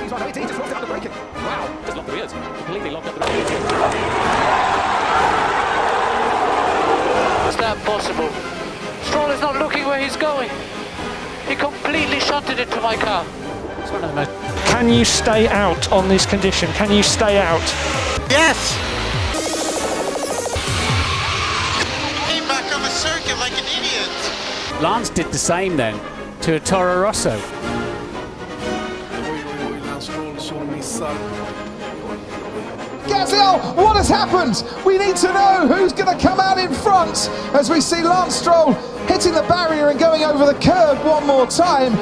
seems like he just locked it under braking. Wow, just locked the rears. Completely locked up the rears. Is that possible? Stroll is not looking where he's going. He completely shunted into my car. It's one of the most... Can you stay out on this condition? Can you stay out? Yes! He came back on the circuit like an idiot. Lance did the same then to a Toro Rosso. Lance Stroll som missar. Gaziel, what has happened? We need to know who's going to come out in front as we see Lance Stroll hitting the barrier and going over the curb one more time.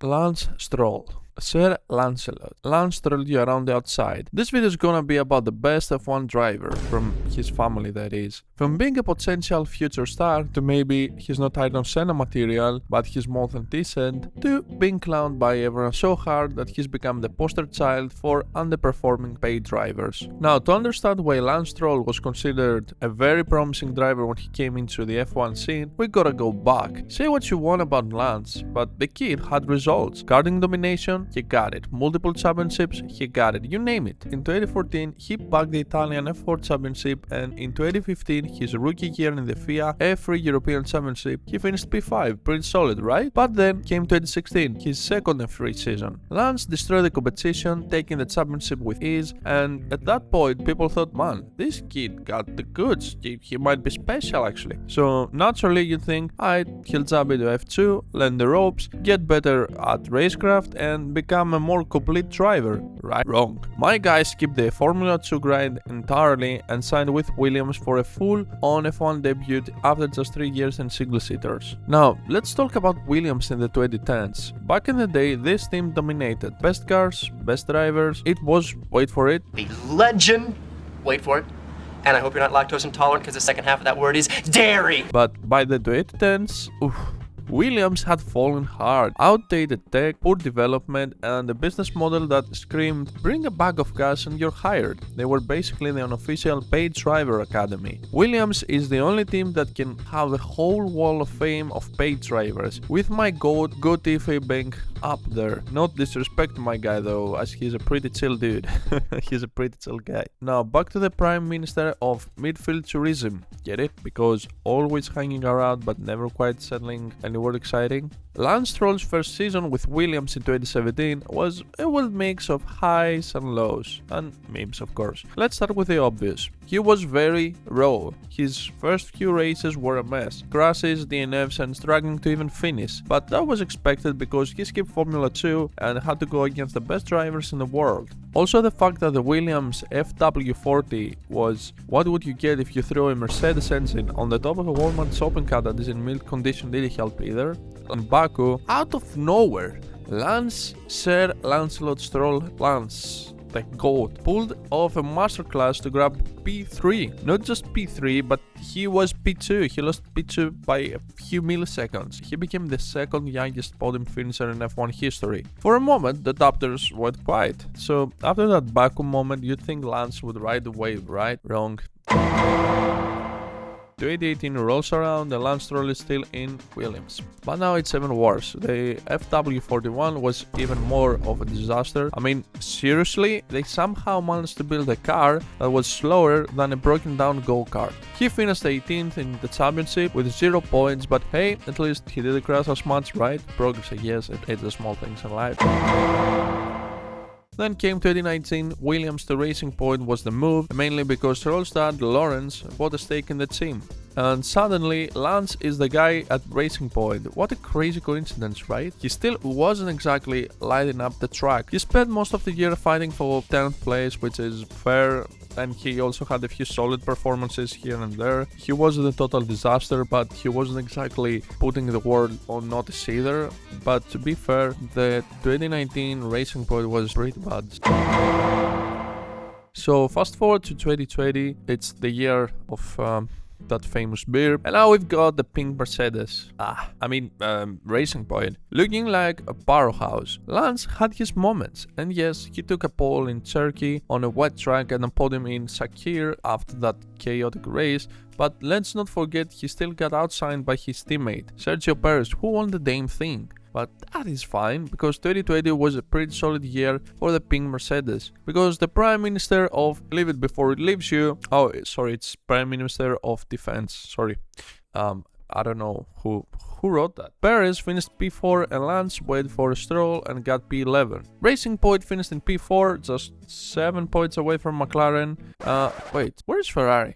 Lance Stroll. Sir Lancelot. Lance strolled you around the outside. This video is gonna be about the best F1 driver, from his family that is. From being a potential future star, to maybe he's not Ayrton Senna material, but he's more than decent, to being clowned by everyone so hard that he's become the poster child for underperforming paid drivers. Now, to understand why Lance Stroll was considered a very promising driver when he came into the F1 scene, we gotta go back. Say what you want about Lance, but the kid had results. Karting domination, he got it. Multiple championships, he got it. You name it. In 2014, he bagged the Italian F4 championship, and in 2015, his rookie year in the FIA F3 European Championship, he finished P5, pretty solid, right? But then came 2016, his second F3 season. Lance destroyed the competition, taking the championship with ease, and at that point, people thought, man, this kid got the goods. He might be special actually. So naturally, you think, alright, he'll jump into F2, learn the ropes, get better at racecraft, and become a more complete driver, right? Wrong. My guy skipped the Formula 2 grind entirely and signed with Williams for a full-on F1 debut after just 3 years in single-seaters. Now, let's talk about Williams in the 2010s. Back in the day, this team dominated. Best cars, best drivers. It was, wait for it, a legend, wait for it, and I hope you're not lactose intolerant because the second half of that word is dairy. but by the 2010s, oof, Williams had fallen hard. Outdated tech, poor development, and a business model that screamed, bring a bag of gas and you're hired. They were basically the unofficial paid driver academy. Williams is the only team that can have a whole wall of fame of paid drivers, with my goat Tiffy being up there. Not disrespect my guy though, as he's a pretty chill dude. He's a pretty chill guy. Now back to the Prime Minister of Midfield Tourism. Get it? Because always hanging around but never quite settling anywhere exciting. Lance Stroll's first season with Williams in 2017 was a wild mix of highs and lows, and memes of course. Let's start with the obvious. He was very raw. His first few races were a mess. Crashes, DNFs, and struggling to even finish. But that was expected because he skipped Formula 2 and had to go against the best drivers in the world. Also, the fact that the Williams FW40 was what would you get if you threw a Mercedes engine on the top of a Walmart's open car that is in milk condition didn't help either. On Baku, out of nowhere, Sir Lancelot Stroll, Lance, the GOAT, pulled off a masterclass to grab P3. Not just P3, but he was P2. He lost P2 by a few milliseconds. He became the second youngest podium finisher in F1 history. For a moment, the doubters went quiet. So after that Baku moment, you'd think Lance would ride the wave, right? Wrong. 2018 rolls around and Lance Stroll is still in Williams. But now it's even worse. The FW41 was even more of a disaster. I mean, seriously, they somehow managed to build a car that was slower than a broken down go-kart. He finished 18th in the championship with 0 points, but hey, at least he didn't crash as much, right? Progress, I guess, it's the small things in life. Then came 2019, Williams to Racing Point was the move, mainly because Stroll's dad, Lawrence, bought a stake in the team. And suddenly, Lance is the guy at Racing Point. What a crazy coincidence, right? He still wasn't exactly lighting up the track. He spent most of the year fighting for 10th place, which is fair, and he also had a few solid performances here and there. He wasn't a total disaster, but he wasn't exactly putting the world on notice either. But to be fair, the 2019 Racing Point was pretty bad. So fast forward to 2020, it's the year of that famous beer. And now we've got the pink Mercedes. Racing Point. Looking like a powerhouse. Lance had his moments, and yes, he took a pole in Turkey on a wet track and a podium in Sakir after that chaotic race, but let's not forget he still got outshined by his teammate, Sergio Perez, who won the damn thing. But that is fine, because 2020 was a pretty solid year for the pink Mercedes. Because the Prime Minister of Leave It Before It Leaves You... Oh, sorry, it's Prime Minister of Defense, sorry. I don't know who wrote that. Perez finished P4 and Lance waited for a Stroll and got P11. Racing Point finished in P4, just 7 points away from McLaren. Wait, where's Ferrari?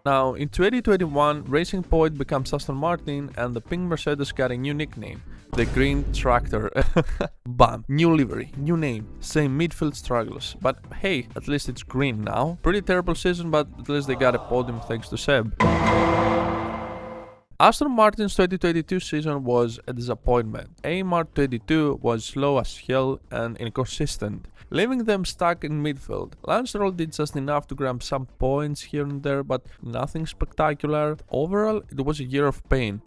Now, in 2021, Racing Point becomes Aston Martin and the pink Mercedes got a new nickname, the Green Tractor. Bam, new livery, new name, same midfield struggles, but hey, at least it's green now. Pretty terrible season, but at least they got a podium thanks to Seb. Aston Martin's 2022 season was a disappointment. Amart 22 was slow as hell and inconsistent, leaving them stuck in midfield. Lance Stroll did just enough to grab some points here and there, but nothing spectacular. Overall, it was a year of pain.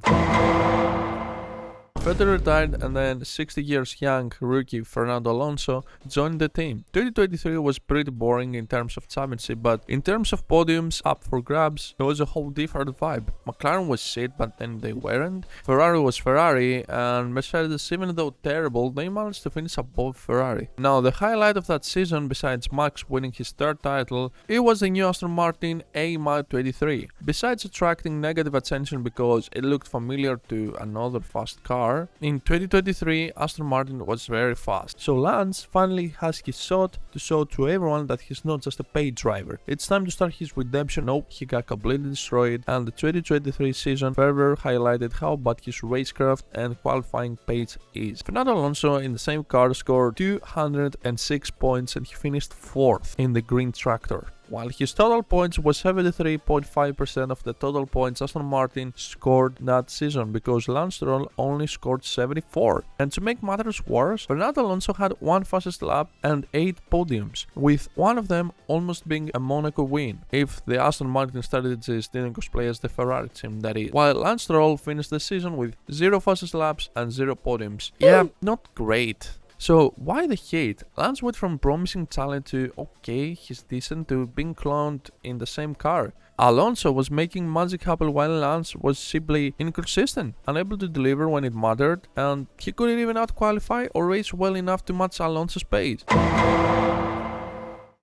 Vettel retired and then 60 years young rookie Fernando Alonso joined the team. 2023 was pretty boring in terms of championship, but in terms of podiums up for grabs, it was a whole different vibe. McLaren was shit, but then they weren't. Ferrari was Ferrari, and Mercedes, even though terrible, they managed to finish above Ferrari. Now, the highlight of that season, besides Max winning his third title, it was the new Aston Martin A-Mark 23. Besides attracting negative attention because it looked familiar to another fast car, in 2023, Aston Martin was very fast. So Lance finally has his shot to show to everyone that he's not just a paid driver. It's time to start his redemption. Nope, he got completely destroyed, and the 2023 season further highlighted how bad his racecraft and qualifying pace is. Fernando Alonso in the same car scored 206 points and he finished 4th in the Green Tractor, while his total points was 73.5% of the total points Aston Martin scored that season, because Lance Stroll only scored 74. And to make matters worse, Fernando Alonso had 1 fastest lap and 8 podiums, with one of them almost being a Monaco win, if the Aston Martin strategies didn't cosplay as the Ferrari team, that is. While Lance Stroll finished the season with 0 fastest laps and 0 podiums. Yeah, not great. So why the hate? Lance went from promising talent to okay, he's decent, to being cloned in the same car. Alonso was making magic happen while Lance was simply inconsistent, unable to deliver when it mattered, and he couldn't even out-qualify or race well enough to match Alonso's pace.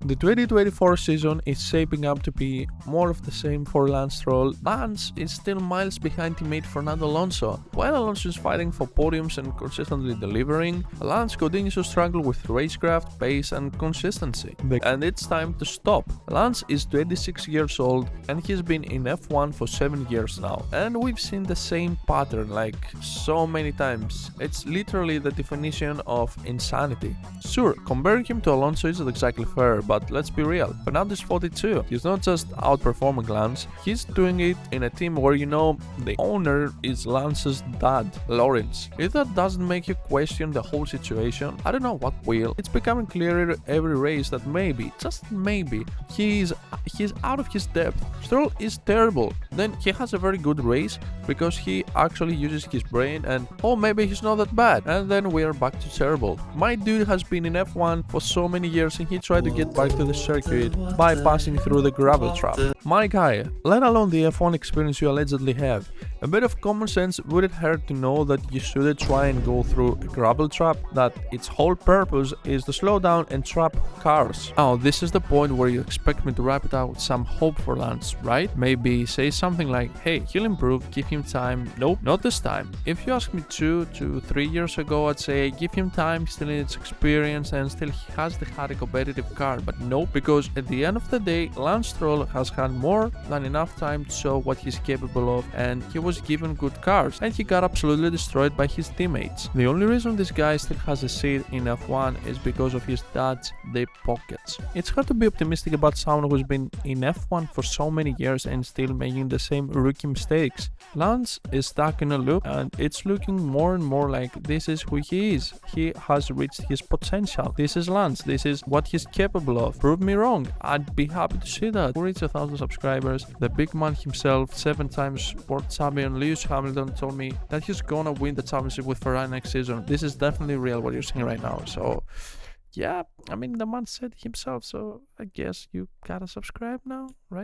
The 2024 season is shaping up to be more of the same for Lance Stroll. Lance is still miles behind teammate Fernando Alonso. While Alonso is fighting for podiums and consistently delivering, Lance continues to struggle with racecraft, pace and consistency. And it's time to stop. Lance is 26 years old and he's been in F1 for 7 years now. And we've seen the same pattern like so many times. It's literally the definition of insanity. Sure, comparing him to Alonso isn't exactly fair, but let's be real, Fernando is 42. He's not just outperforming Lance, he's doing it in a team where, you know, the owner is Lance's dad, Lawrence. If that doesn't make you question the whole situation, I don't know what will. It's becoming clearer every race that maybe, just maybe, he's out of his depth. Stroll is terrible. Then he has a very good race because he actually uses his brain, and oh, maybe he's not that bad. And then we are back to terrible. My dude has been in F1 for so many years and he tried to get back to the circuit by passing through the gravel trap. My guy, let alone the F1 experience you allegedly have, a bit of common sense wouldn't hurt to know that you shouldn't try and go through a gravel trap, that its whole purpose is to slow down and trap cars. Now, this is the point where you expect me to wrap it out with some hope for Lance, right? Maybe say something like, hey, he'll improve, give him time. Nope, not this time. If you asked me 2 to 3 years ago, I'd say give him time, he still needs experience and still he has the hard competitive car. But nope, because at the end of the day, Lance Stroll has had more than enough time to show what he's capable of, and he was given good cars and he got absolutely destroyed by his teammates. The only reason this guy still has a seat in F1 is because of his dad's deep pockets. It's hard to be optimistic about someone who's been in F1 for so many years and still making the the same rookie mistakes. Lance is stuck in a loop, and it's looking more and more like this is who he is. He has reached his potential. This is Lance. This is what he's capable of. Prove me wrong. I'd be happy to see that. Who reached 1,000 subscribers? The big man himself, 7 times world champion Lewis Hamilton, told me that he's gonna win the championship with Ferrari next season. This is definitely real what you're seeing right now. So yeah, I mean, the man said himself, so I guess you gotta subscribe now, right?